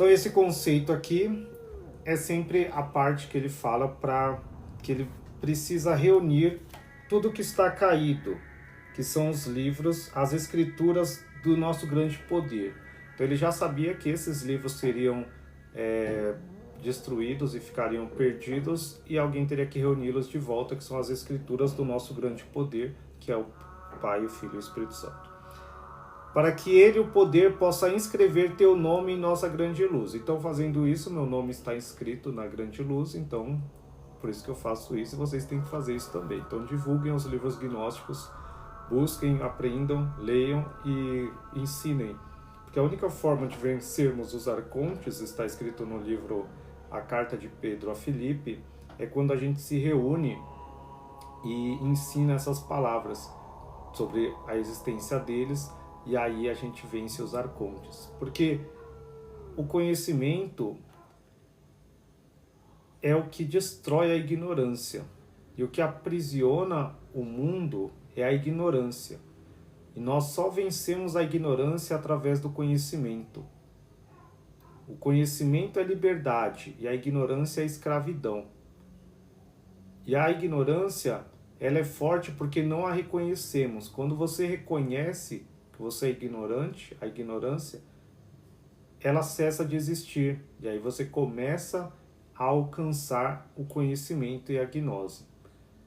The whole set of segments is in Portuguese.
Então esse conceito aqui é sempre a parte que ele fala para que ele precisa reunir tudo que está caído, que são os livros, as escrituras do nosso grande poder. Então ele já sabia que esses livros seriam destruídos e ficariam perdidos e alguém teria que reuni-los de volta, que são as escrituras do nosso grande poder, que é o Pai, o Filho e o Espírito Santo. Para que ele, o poder, possa inscrever teu nome em nossa grande luz. Então, fazendo isso, meu nome está inscrito na grande luz, então, por isso que eu faço isso, e vocês têm que fazer isso também. Então, divulguem os livros gnósticos, busquem, aprendam, leiam e ensinem. Porque a única forma de vencermos os arcontes, está escrito no livro A Carta de Pedro a Filipe, é quando a gente se reúne e ensina essas palavras sobre a existência deles, e aí a gente vence os arcontes. Porque o conhecimento é o que destrói a ignorância. E o que aprisiona o mundo é a ignorância. E nós só vencemos a ignorância através do conhecimento. O conhecimento é liberdade e a ignorância é escravidão. E a ignorância, ela é forte porque não a reconhecemos. Quando você reconhece que você é ignorante, a ignorância, ela cessa de existir. E aí você começa a alcançar o conhecimento e a gnose.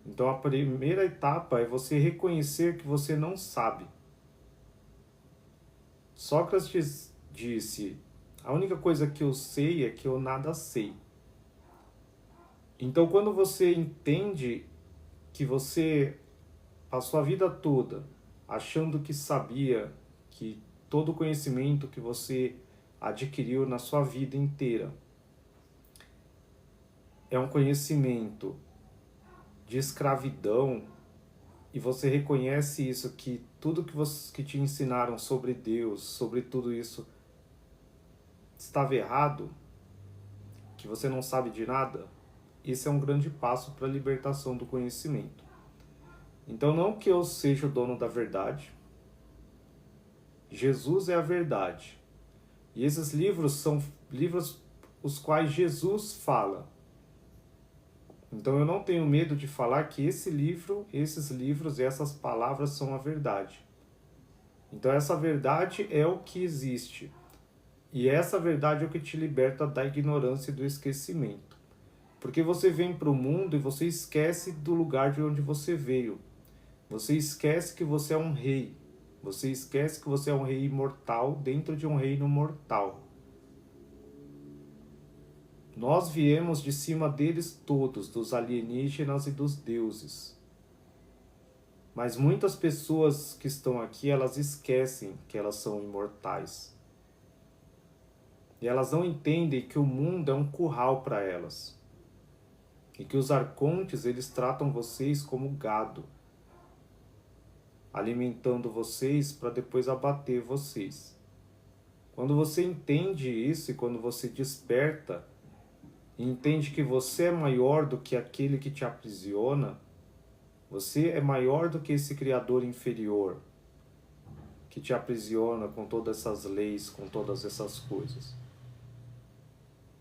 Então a primeira etapa é você reconhecer que você não sabe. Sócrates disse: a única coisa que eu sei é que eu nada sei. Então quando você entende que você passou a vida toda achando que sabia, que todo o conhecimento que você adquiriu na sua vida inteira é um conhecimento de escravidão, e você reconhece isso, que tudo que te ensinaram sobre Deus, sobre tudo isso, estava errado, que você não sabe de nada, esse é um grande passo para a libertação do conhecimento. Então não que eu seja o dono da verdade, Jesus é a verdade. E esses livros são livros os quais Jesus fala. Então eu não tenho medo de falar que esses livros e essas palavras são a verdade. Então essa verdade é o que existe. E essa verdade é o que te liberta da ignorância e do esquecimento. Porque você vem para o mundo e você esquece do lugar de onde você veio. Você esquece que você é um rei. Você esquece que você é um rei imortal dentro de um reino mortal. Nós viemos de cima deles todos, dos alienígenas e dos deuses. Mas muitas pessoas que estão aqui, elas esquecem que elas são imortais. E elas não entendem que o mundo é um curral para elas. E que os arcontes, eles tratam vocês como gado, alimentando vocês para depois abater vocês. Quando você entende isso e quando você desperta, e entende que você é maior do que aquele que te aprisiona, você é maior do que esse criador inferior que te aprisiona com todas essas leis, com todas essas coisas,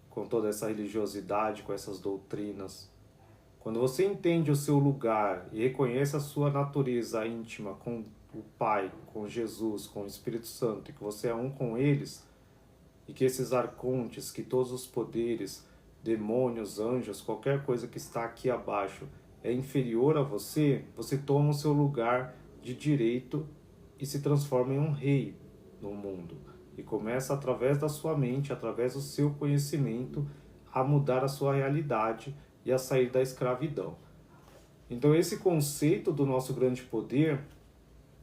com toda essa religiosidade, com essas doutrinas. Quando você entende o seu lugar e reconhece a sua natureza íntima com o Pai, com Jesus, com o Espírito Santo, e que você é um com eles, e que esses arcontes, que todos os poderes, demônios, anjos, qualquer coisa que está aqui abaixo é inferior a você, você toma o seu lugar de direito e se transforma em um rei no mundo. E começa através da sua mente, através do seu conhecimento, a mudar a sua realidade e a sair da escravidão. Então esse conceito do nosso grande poder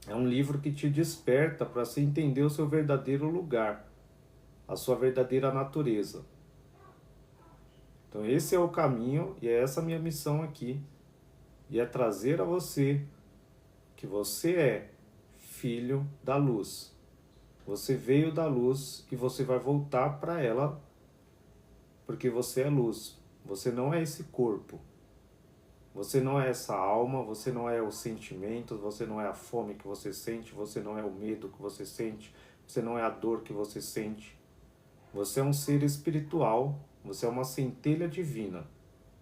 é um livro que te desperta para você entender o seu verdadeiro lugar, a sua verdadeira natureza. Então esse é o caminho e é essa a minha missão aqui. E é trazer a você que você é filho da luz. Você veio da luz e você vai voltar para ela porque você é luz. Você não é esse corpo. Você não é essa alma, você não é os sentimentos, você não é a fome que você sente, você não é o medo que você sente, você não é a dor que você sente. Você é um ser espiritual, você é uma centelha divina.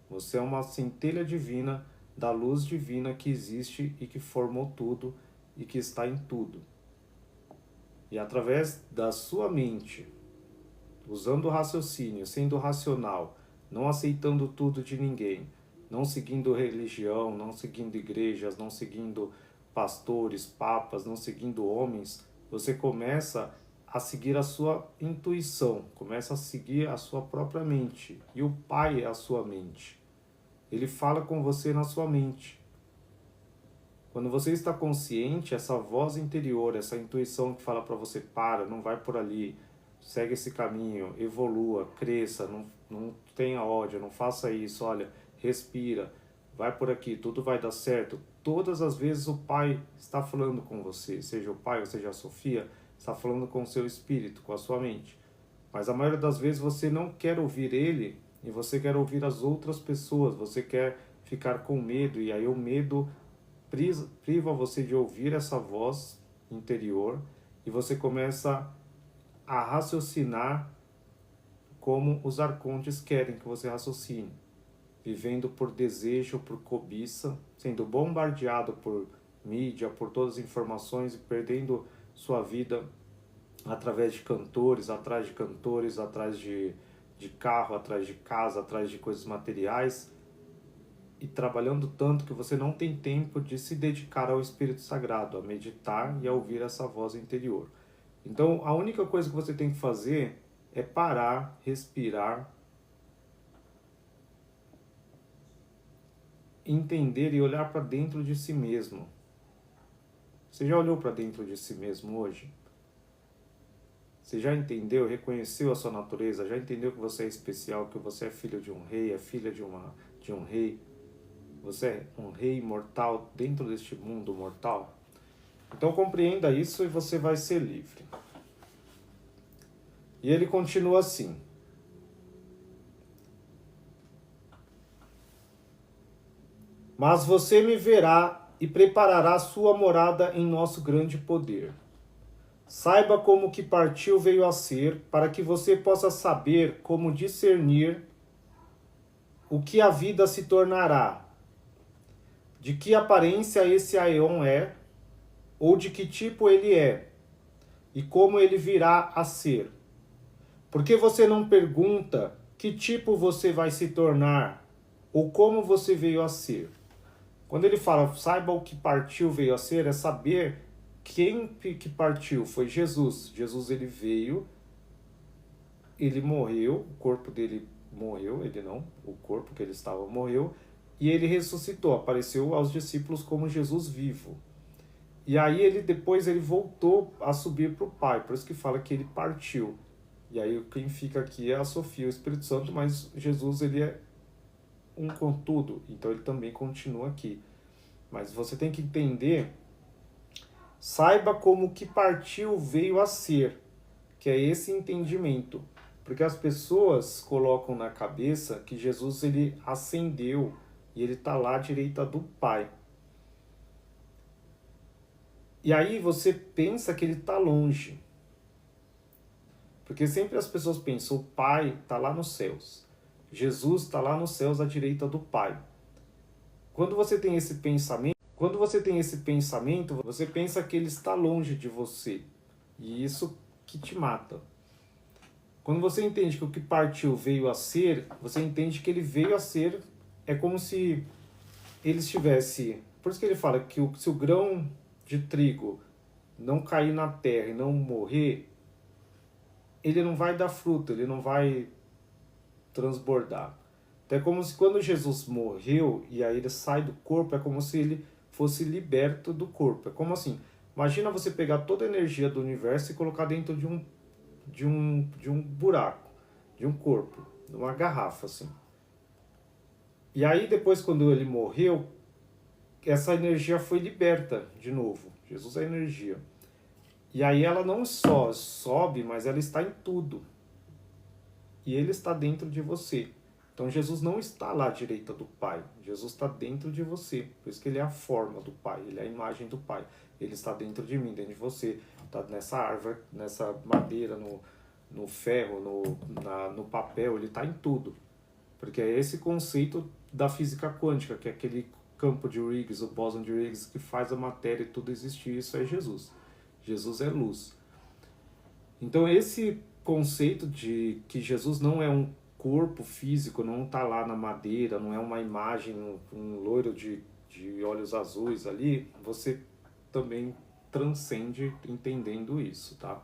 Você é uma centelha divina da luz divina que existe e que formou tudo e que está em tudo. E através da sua mente, usando o raciocínio, sendo racional, não aceitando tudo de ninguém, não seguindo religião, não seguindo igrejas, não seguindo pastores, papas, não seguindo homens, você começa a seguir a sua intuição, começa a seguir a sua própria mente. E o Pai é a sua mente. Ele fala com você na sua mente. Quando você está consciente, essa voz interior, essa intuição que fala para você, para, não vai por ali, segue esse caminho, evolua, cresça, não tenha ódio, não faça isso, olha, respira, vai por aqui, tudo vai dar certo. Todas as vezes o Pai está falando com você, seja o Pai ou seja a Sofia, está falando com o seu espírito, com a sua mente. Mas a maioria das vezes você não quer ouvir ele e você quer ouvir as outras pessoas, você quer ficar com medo e aí o medo priva você de ouvir essa voz interior e você começa a raciocinar como os arcontes querem que você raciocine, vivendo por desejo, por cobiça, sendo bombardeado por mídia, por todas as informações e perdendo sua vida através de cantores, atrás de carro, atrás de casa, atrás de coisas materiais, e trabalhando tanto que você não tem tempo de se dedicar ao Espírito Sagrado, a meditar e a ouvir essa voz interior. Então, a única coisa que você tem que fazer é parar, respirar, entender e olhar para dentro de si mesmo. Você já olhou para dentro de si mesmo hoje? Você já entendeu, reconheceu a sua natureza? Já entendeu que você é especial, que você é filho de um rei, é filha de um rei? Você é um rei mortal dentro deste mundo mortal? Então compreenda isso e você vai ser livre. E ele continua assim. Mas você me verá e preparará sua morada em nosso grande poder. Saiba como que partiu veio a ser, para que você possa saber como discernir o que a vida se tornará, de que aparência esse Aeon é, ou de que tipo ele é, e como ele virá a ser. Por que você não pergunta que tipo você vai se tornar, ou como você veio a ser? Quando ele fala, saiba o que partiu veio a ser, é saber quem que partiu. Foi Jesus. Jesus, ele veio, ele morreu, o corpo dele morreu, ele não, o corpo que ele estava morreu, e ele ressuscitou, apareceu aos discípulos como Jesus vivo. E aí depois ele voltou a subir para o Pai, por isso que fala que ele partiu. E aí quem fica aqui é a Sofia, o Espírito Santo, mas Jesus, ele é um com tudo, então ele também continua aqui. Mas você tem que entender, saiba como que partiu veio a ser, que é esse entendimento. Porque as pessoas colocam na cabeça que Jesus, ele ascendeu e ele está lá à direita do Pai. E aí você pensa que ele está longe. Porque sempre as pessoas pensam, o Pai está lá nos céus. Jesus está lá nos céus à direita do Pai. Quando você tem esse pensamento, você pensa que ele está longe de você. E isso que te mata. Quando você entende que o que partiu veio a ser, você entende que ele veio a ser, é como se ele estivesse... Por isso que ele fala que se o grão de trigo não cair na terra e não morrer, ele não vai dar fruto, ele não vai transbordar. Então é como se quando Jesus morreu e aí ele sai do corpo, é como se ele fosse liberto do corpo. É como assim, imagina você pegar toda a energia do universo e colocar dentro de um buraco, de um corpo, de uma garrafa assim. E aí depois quando ele morreu, essa energia foi liberta de novo. Jesus é energia. E aí ela não só sobe, mas ela está em tudo. E ele está dentro de você. Então Jesus não está lá à direita do Pai. Jesus está dentro de você. Por isso que ele é a forma do Pai, ele é a imagem do Pai. Ele está dentro de mim, dentro de você. Está nessa árvore, nessa madeira, no ferro, no papel, ele está em tudo. Porque é esse conceito da física quântica, que é aquele campo de Higgs, o bóson de Higgs, que faz a matéria e tudo existir. Isso é Jesus. Jesus é luz. Então esse conceito de que Jesus não é um corpo físico, não está lá na madeira, não é uma imagem, um loiro de olhos azuis ali, você também transcende entendendo isso, tá?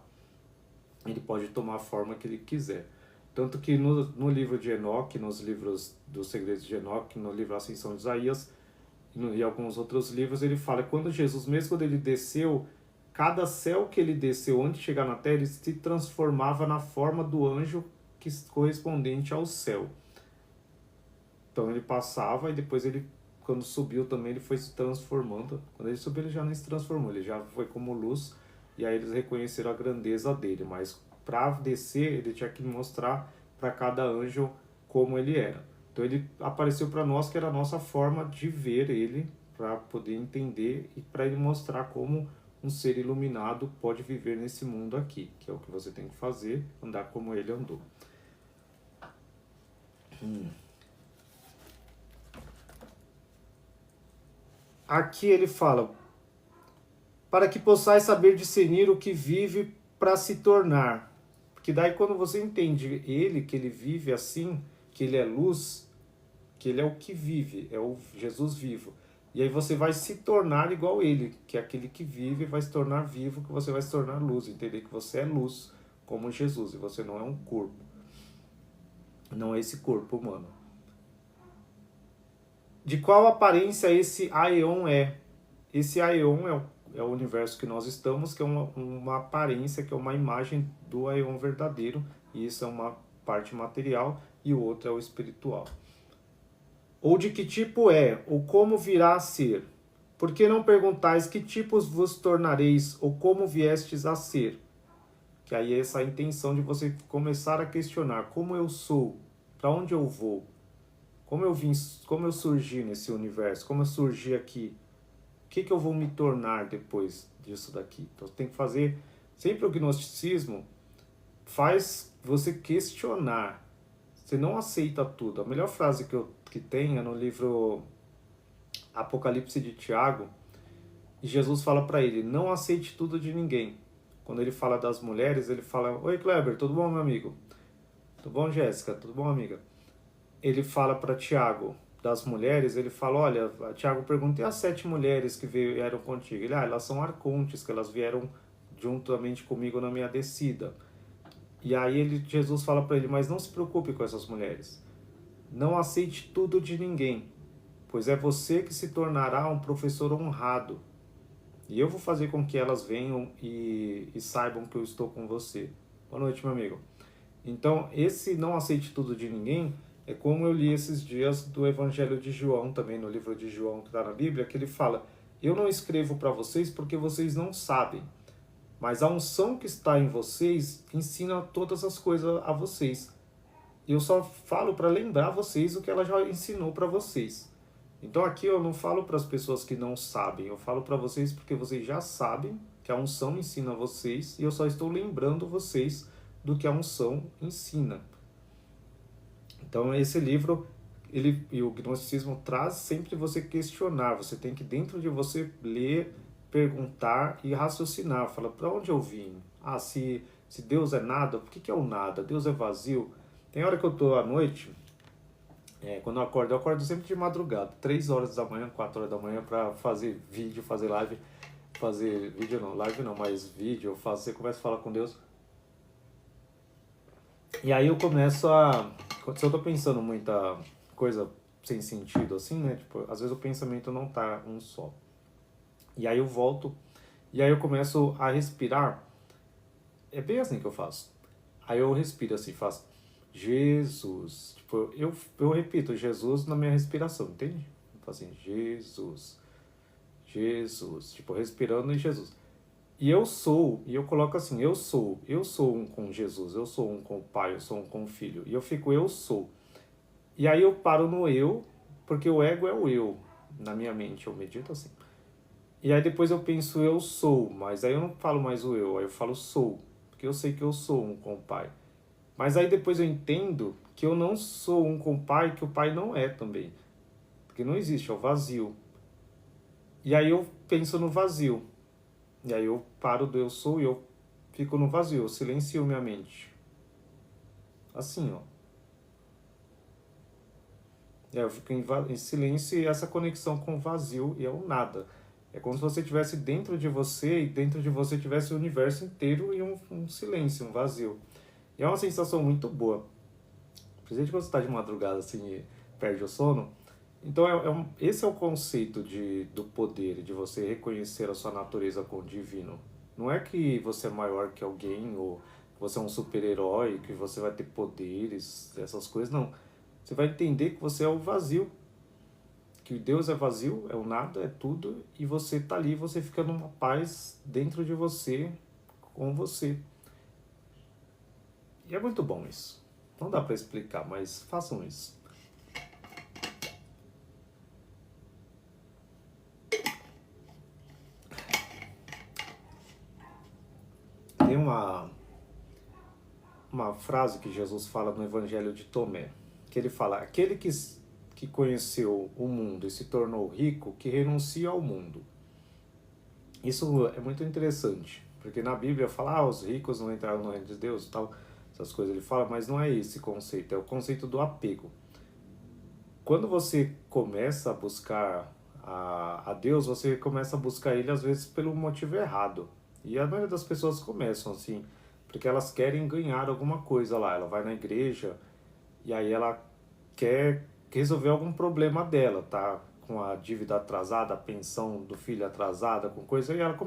Ele pode tomar a forma que ele quiser. Tanto que no livro de Enoque, nos livros dos Segredos de Enoque, no livro Ascensão de Isaías e alguns outros livros, ele fala que quando Jesus, mesmo quando ele desceu, cada céu que ele desceu antes de chegar na terra, ele se transformava na forma do anjo correspondente ao céu. Então ele passava e depois ele, quando subiu também, ele foi se transformando. Quando ele subiu, ele já nem se transformou, ele já foi como luz, e aí eles reconheceram a grandeza dele. Mas para descer, ele tinha que mostrar para cada anjo como ele era. Então ele apareceu para nós, que era a nossa forma de ver ele, para poder entender e para ele mostrar como um ser iluminado pode viver nesse mundo aqui, que é o que você tem que fazer, andar como ele andou. Aqui ele fala, para que possais saber discernir o que vive para se tornar. Porque daí quando você entende ele, que ele vive assim, que ele é luz, que ele é o que vive, é o Jesus vivo. E aí você vai se tornar igual ele, que é aquele que vive vai se tornar vivo, que você vai se tornar luz, entender que você é luz, como Jesus, e você não é um corpo. Não é esse corpo humano. De qual aparência esse Aeon é? Esse Aeon é o universo que nós estamos, que é uma aparência, que é uma imagem do Aeon verdadeiro, e isso é uma parte material, e o outro é o espiritual. Ou de que tipo é, ou como virá a ser? Por que não perguntais que tipos vos tornareis, ou como viestes a ser? Que aí é essa a intenção de você começar a questionar como eu sou, para onde eu vou, como eu vim, como eu surgi nesse universo, como eu surgi aqui, o que eu vou me tornar depois disso daqui. Então tem que fazer, sempre o gnosticismo faz você questionar, você não aceita tudo. A melhor frase que tem é no livro Apocalipse de Tiago, e Jesus fala para ele, não aceite tudo de ninguém. Quando ele fala das mulheres, ele fala, oi Kleber, tudo bom meu amigo? Tudo bom Jéssica? Tudo bom amiga? Ele fala para Tiago das mulheres, ele fala, olha, Tiago pergunta, e as 7 mulheres que vieram contigo? Ele, elas são arcontes, que elas vieram juntamente comigo na minha descida. E aí Jesus fala para ele, mas não se preocupe com essas mulheres. Não aceite tudo de ninguém, pois é você que se tornará um professor honrado. E eu vou fazer com que elas venham e saibam que eu estou com você. Boa noite, meu amigo. Então, esse não aceite tudo de ninguém é como eu li esses dias do Evangelho de João, também no livro de João que está na Bíblia, que ele fala, eu não escrevo para vocês porque vocês não sabem, mas a unção que está em vocês ensina todas as coisas a vocês. Eu só falo para lembrar vocês o que ela já ensinou para vocês. Então aqui eu não falo para as pessoas que não sabem, eu falo para vocês porque vocês já sabem que a unção ensina a vocês e eu só estou lembrando vocês do que a unção ensina. Então esse livro, e o gnosticismo traz sempre você questionar, você tem que dentro de você ler, perguntar e raciocinar. Fala, para onde eu vim? Ah, se Deus é nada, por que é o nada? Deus é vazio? Tem hora que eu estou à noite, quando eu acordo sempre de madrugada, 3 horas da manhã, 4 horas da manhã, para fazer vídeo, fazer live, live não, mas vídeo, você começa a falar com Deus. E aí eu começo se eu tô pensando muita coisa sem sentido assim, né, tipo, às vezes o pensamento não tá um só. E aí eu volto, e aí eu começo a respirar, é bem assim que eu faço. Aí eu respiro assim, faço Jesus. Tipo, eu repito Jesus na minha respiração, entende? Eu faço assim, Jesus, Jesus. Tipo, respirando em Jesus. E eu sou, e eu coloco assim, eu sou um com Jesus, eu sou um com o Pai, eu sou um com o Filho. E eu fico, eu sou. E aí eu paro no eu, porque o ego é o eu, na minha mente, eu medito assim. E aí depois eu penso, eu sou, mas aí eu não falo mais o eu, aí eu falo sou. porque eu sei que eu sou um com o Pai. Mas aí depois eu entendo que eu não sou um com o Pai, que o Pai não é também. Porque não existe, é o vazio. E aí eu penso no vazio. E aí eu paro do eu sou e eu fico no vazio, eu silencio minha mente. Assim, ó. E aí eu fico em silêncio e essa conexão com o vazio e é o nada. É como se você estivesse dentro de você e dentro de você tivesse o universo inteiro e um silêncio, um vazio. E é uma sensação muito boa. Principalmente quando você está de madrugada assim e perde o sono. Então esse é o conceito do poder, de você reconhecer a sua natureza com o divino. Não é que você é maior que alguém ou você é um super-herói, que você vai ter poderes, essas coisas, não. Você vai entender que você é o vazio, que Deus é vazio, é o nada, é tudo, e você tá ali, você fica numa paz dentro de você, com você. E é muito bom isso. Não dá para explicar, mas façam isso. Tem uma frase que Jesus fala no Evangelho de Tomé, que ele fala: aquele que conheceu o mundo e se tornou rico, que renuncia ao mundo. Isso é muito interessante, porque na Bíblia fala, os ricos não entraram no reino de Deus e tal, essas coisas ele fala, mas não é esse conceito, é o conceito do apego. Quando você começa a buscar a Deus, você começa a buscar Ele às vezes pelo motivo errado. E a maioria das pessoas começam assim, porque elas querem ganhar alguma coisa lá. Ela vai na igreja e aí ela quer resolver algum problema dela, tá? Com a dívida atrasada, a pensão do filho atrasada, com coisa, e ela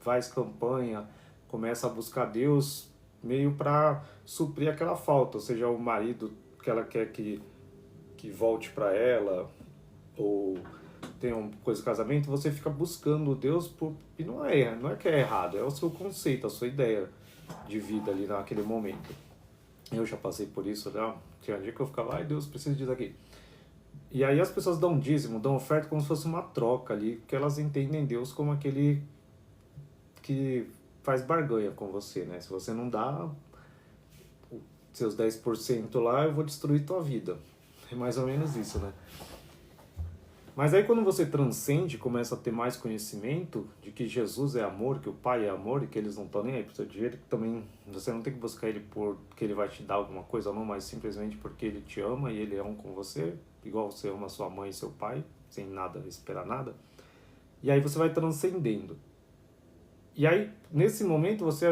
faz campanha, começa a buscar Deus meio para suprir aquela falta, ou seja, o marido que ela quer que volte para ela, ou tenha uma coisa de casamento, você fica buscando Deus e não é que é errado, é o seu conceito, a sua ideia de vida ali naquele momento. Eu já passei por isso, né? Tinha um dia que eu ficava, ai Deus, preciso disso aqui. E aí as pessoas dão dízimo, dão oferta como se fosse uma troca ali, porque elas entendem Deus como aquele que faz barganha com você, né? Se você não dá seus 10% lá, eu vou destruir tua vida. É mais ou menos isso, né? Mas aí quando você transcende, começa a ter mais conhecimento de que Jesus é amor, que o Pai é amor e que eles não estão nem aí pro seu dinheiro, que também você não tem que buscar ele porque ele vai te dar alguma coisa, não, mas simplesmente porque ele te ama e ele é um com você, igual você ama sua mãe e seu pai, sem nada, esperar nada. E aí você vai transcendendo. E aí, nesse momento, você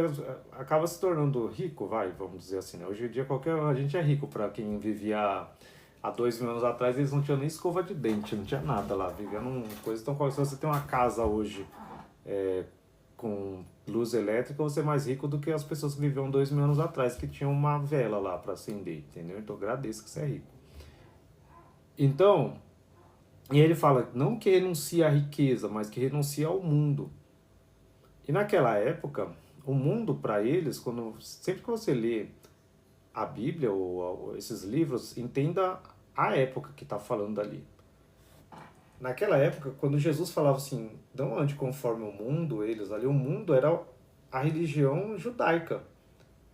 acaba se tornando rico, vamos dizer assim, né? Hoje em dia a gente é rico. Para quem vivia há 2.000 anos atrás, eles não tinham nem escova de dente, não tinha nada lá, vivendo coisa tão. Se você tem uma casa hoje com luz elétrica, você é mais rico do que as pessoas que viviam 2.000 anos atrás, que tinham uma vela lá para acender, entendeu? Então agradeço que você é rico. Então, e ele fala, não que renuncia à riqueza, mas que renuncia ao mundo. E naquela época, o mundo para eles, sempre que você lê a Bíblia ou esses livros, entenda a época que está falando ali. Naquela época, quando Jesus falava assim, não ande conforme o mundo, eles ali, o mundo era a religião judaica.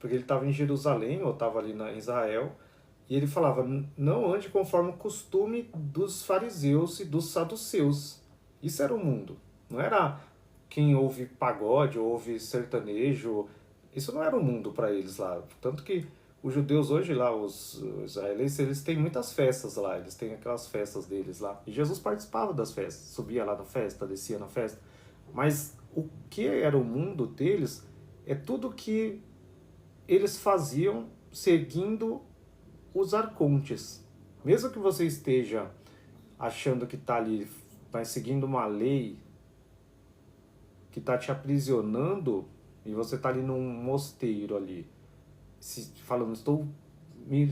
Porque ele estava em Jerusalém, ou estava ali em Israel, e ele falava, não ande conforme o costume dos fariseus e dos saduceus. Isso era o mundo. Não era quem ouve pagode, ouve sertanejo. Isso não era o mundo para eles lá. Tanto que os judeus hoje lá, os israelenses, eles têm muitas festas lá. Eles têm aquelas festas deles lá. E Jesus participava das festas. Subia lá na festa, descia na festa. Mas o que era o mundo deles é tudo que eles faziam seguindo os arcontes. Mesmo que você esteja achando que está ali, mas seguindo uma lei que está te aprisionando, e você está ali num mosteiro ali, falando, estou me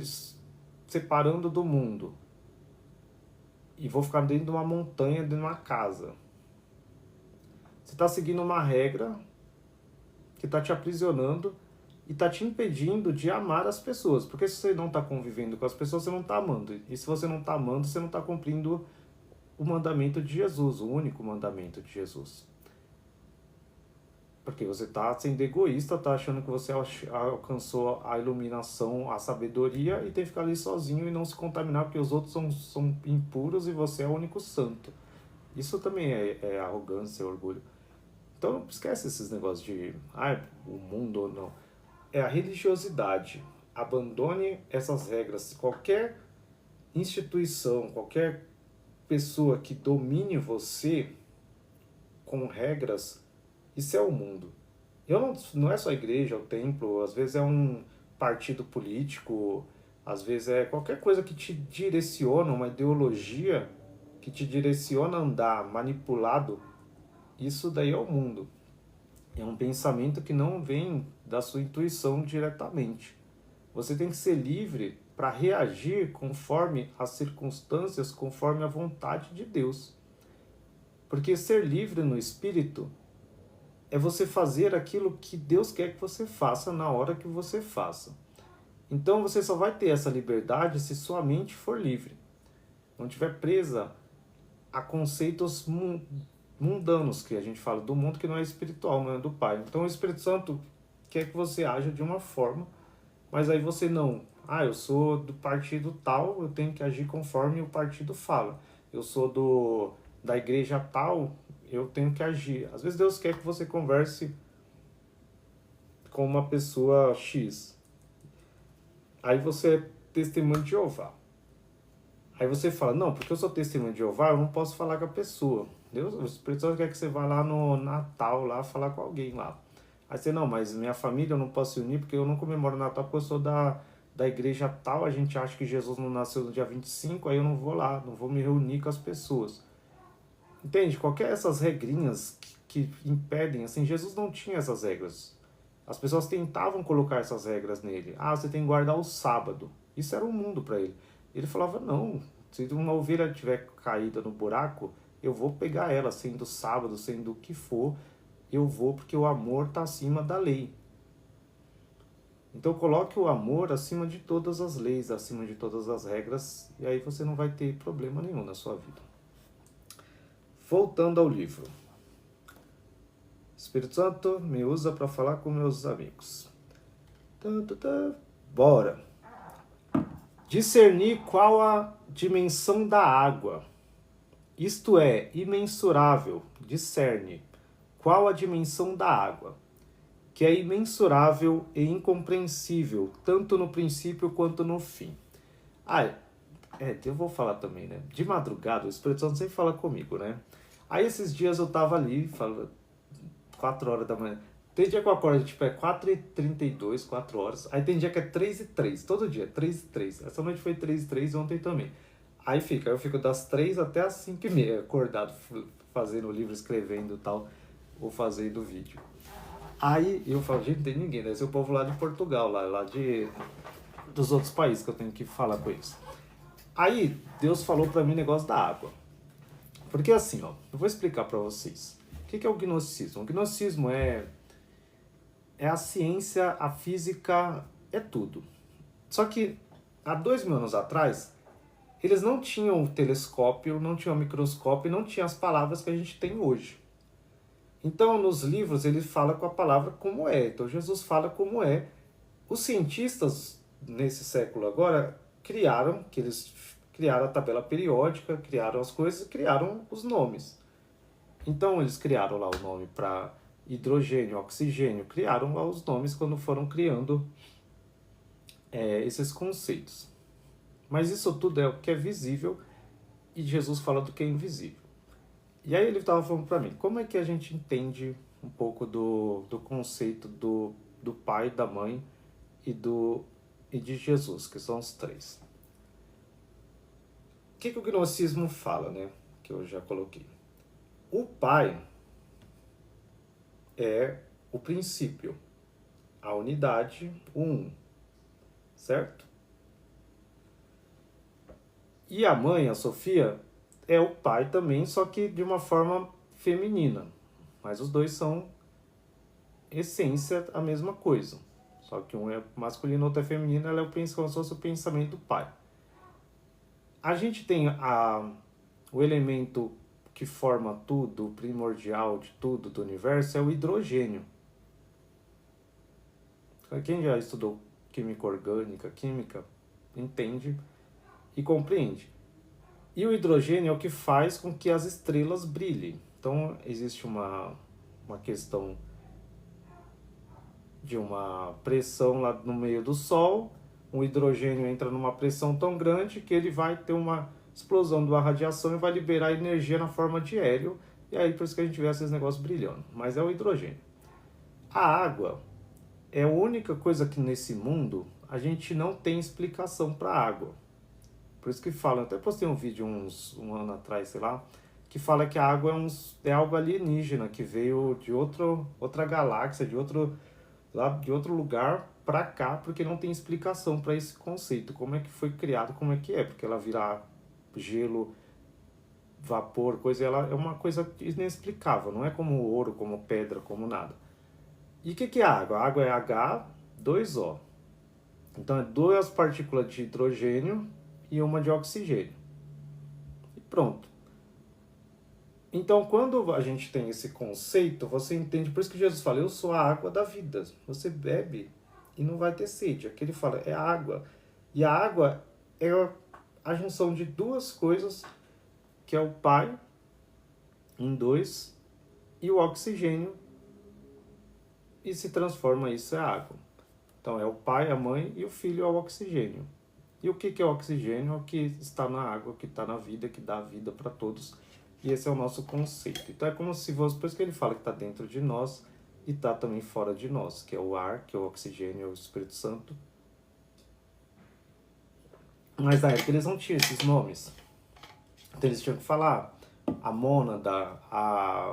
separando do mundo, e vou ficar dentro de uma montanha, dentro de uma casa. Você está seguindo uma regra que está te aprisionando e está te impedindo de amar as pessoas. Porque se você não está convivendo com as pessoas, você não está amando. E se você não está amando, você não está cumprindo o mandamento de Jesus, o único mandamento de Jesus. Porque você está sendo egoísta, está achando que você alcançou a iluminação, a sabedoria e tem que ficar ali sozinho e não se contaminar porque os outros são impuros e você é o único santo. Isso também é arrogância, orgulho. Então não esquece esses negócios de o mundo ou não. É a religiosidade. Abandone essas regras. Qualquer instituição, qualquer pessoa que domine você com regras, isso é o mundo. Não é só a igreja, o templo, às vezes é um partido político, às vezes é qualquer coisa que te direciona, uma ideologia que te direciona a andar manipulado, isso daí é o mundo. É um pensamento que não vem da sua intuição diretamente. Você tem que ser livre para reagir conforme as circunstâncias, conforme a vontade de Deus. Porque ser livre no espírito é você fazer aquilo que Deus quer que você faça na hora que você faça. Então você só vai ter essa liberdade se sua mente for livre. Não estiver presa a conceitos mundanos, que a gente fala do mundo que não é espiritual, não é do Pai. Então o Espírito Santo quer que você haja de uma forma, mas aí você não. Eu sou do partido tal, eu tenho que agir conforme o partido fala. Eu sou da igreja tal, eu tenho que agir. Às vezes Deus quer que você converse com uma pessoa X. Aí você é testemunho de Jeová. Aí você fala, não, porque eu sou testemunho de Jeová, eu não posso falar com a pessoa. Deus, o Espírito Santo quer que você vá lá no Natal, lá, falar com alguém lá. Aí você, não, mas minha família eu não posso se unir porque eu não comemoro Natal porque eu sou da igreja tal, a gente acha que Jesus não nasceu no dia 25, aí eu não vou lá, não vou me reunir com as pessoas. Entende? Qualquer essas regrinhas que impedem, assim, Jesus não tinha essas regras. As pessoas tentavam colocar essas regras nele. Você tem que guardar o sábado. Isso era um mundo para ele. Ele falava, não, se uma ovelha tiver caída no buraco, eu vou pegar ela, sendo sábado, sendo o que for, eu vou porque o amor está acima da lei. Então coloque o amor acima de todas as leis, acima de todas as regras, e aí você não vai ter problema nenhum na sua vida. Voltando ao livro. Espírito Santo me usa para falar com meus amigos. Bora! Discernir qual a dimensão da água. Isto é, imensurável, discerne. Qual a dimensão da água? Que é imensurável e incompreensível, tanto no princípio quanto no fim. Eu vou falar também, né? De madrugada, o Espírito Santo sempre fala comigo, né? Aí esses dias eu tava ali, 4 horas da manhã. Tem dia que eu acordo, tipo, é 4h32, 4 horas. Aí tem dia que é 3h03, todo dia, 3h03. Essa noite foi 3h03, ontem também. Aí eu fico das 3 até as 5h30, acordado, fazendo o livro, escrevendo e tal, ou fazendo vídeo. Aí eu falo, gente, não tem ninguém, deve ser o povo lá de Portugal, lá dos outros países que eu tenho que falar com eles. Aí Deus falou pra mim o negócio da água. Porque assim, eu vou explicar pra vocês. O que é o gnosticismo? O gnosticismo é a ciência, a física, é tudo. Só que há 2.000 anos atrás, eles não tinham telescópio, não tinham microscópio, não tinham as palavras que a gente tem hoje. Então, nos livros, ele fala com a palavra como é. Então, Jesus fala como é. Os cientistas, nesse século agora, criaram a tabela periódica, criaram as coisas, criaram os nomes. Então, eles criaram lá o nome para hidrogênio, oxigênio, criaram lá os nomes quando foram criando esses conceitos. Mas isso tudo é o que é visível e Jesus fala do que é invisível. E aí ele estava falando para mim, como é que a gente entende um pouco do conceito do pai, da mãe e de Jesus, que são os três. O que o gnosticismo fala, né? Que eu já coloquei. O pai é o princípio, a unidade, o um, certo? E a mãe, a Sofia, é o pai também, só que de uma forma feminina. Mas os dois são, essência, a mesma coisa. Só que um é masculino, outro é feminino, ela é como se fosse o pensamento do pai. A gente tem o elemento que forma tudo, o primordial de tudo do universo, é o hidrogênio. Quem já estudou química orgânica, química, entende e compreende. E o hidrogênio é o que faz com que as estrelas brilhem. Então, existe uma questão de uma pressão lá no meio do Sol, o hidrogênio entra numa pressão tão grande que ele vai ter uma explosão de uma radiação e vai liberar energia na forma de hélio, e aí por isso que a gente vê esses negócios brilhando. Mas é o hidrogênio. A água é a única coisa que nesse mundo a gente não tem explicação para a água. Por isso que falam, até postei um vídeo um ano atrás, sei lá, que fala que a água é algo alienígena, que veio de outra galáxia, de outro lugar para cá, porque não tem explicação para esse conceito. Como é que foi criado, como é que é, porque ela virar gelo, vapor, coisa, ela é uma coisa inexplicável, não é como ouro, como pedra, como nada. E o que é a água? A água é H2O. Então é duas partículas de hidrogênio e uma de oxigênio. E pronto. Então, quando a gente tem esse conceito, você entende, por isso que Jesus fala, eu sou a água da vida. Você bebe e não vai ter sede. Aqui ele fala, é água. E a água é a junção de duas coisas, que é o Pai, em dois, e o oxigênio, e se transforma isso em água. Então, é o Pai, a Mãe, e o Filho é o oxigênio. E o que é o oxigênio? É o que está na água, que está na vida, que dá vida para todos. E esse é o nosso conceito. Então é como se fosse, por isso que ele fala que está dentro de nós e está também fora de nós, que é o ar, que é o oxigênio, é o Espírito Santo. Mas na época eles não tinham esses nomes. Então eles tinham que falar a mônada, a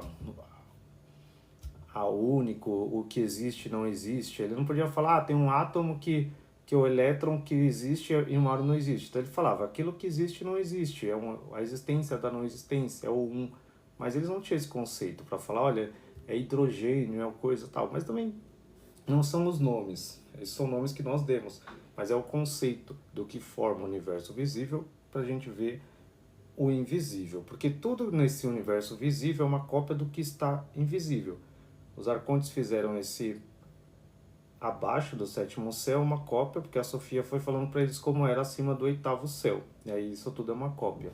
único, o que existe não existe. Ele não podia falar, tem um átomo que é o elétron que existe e uma hora não existe. Então ele falava, aquilo que existe não existe, a existência da não existência, é o um. Mas eles não tinham esse conceito para falar, olha, é hidrogênio, é coisa tal. Mas também não são os nomes, esses são nomes que nós demos. Mas é o conceito do que forma o universo visível para a gente ver o invisível. Porque tudo nesse universo visível é uma cópia do que está invisível. Os arcontes fizeram esse abaixo do sétimo céu uma cópia, porque a Sofia foi falando para eles como era acima do oitavo céu. E aí isso tudo é uma cópia.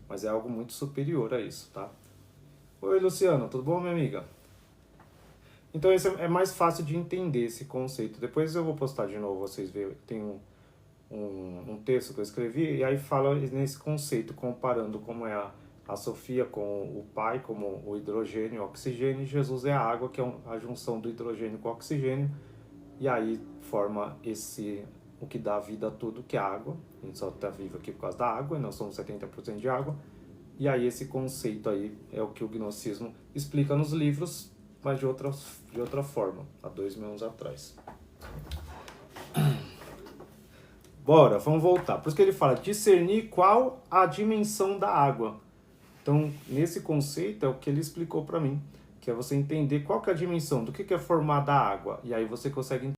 Mas é algo muito superior a isso, tá? Oi, Luciana, tudo bom, minha amiga? Então esse é mais fácil de entender esse conceito. Depois eu vou postar de novo, vocês verem. Tem um texto que eu escrevi, e aí fala nesse conceito, comparando como é a Sofia com o Pai, como o hidrogênio e o oxigênio, e Jesus é a água, que é a junção do hidrogênio com o oxigênio, e aí forma o que dá vida a tudo, que é a água. A gente só está vivo aqui por causa da água, e nós somos 70% de água. E aí esse conceito aí é o que o gnosticismo explica nos livros, mas de outra forma, há 2000 anos atrás. Bora, vamos voltar. Por isso que ele fala, discernir qual a dimensão da água. Então, nesse conceito é o que ele explicou para mim, que é você entender qual que é a dimensão, do que é formada a água. E aí você consegue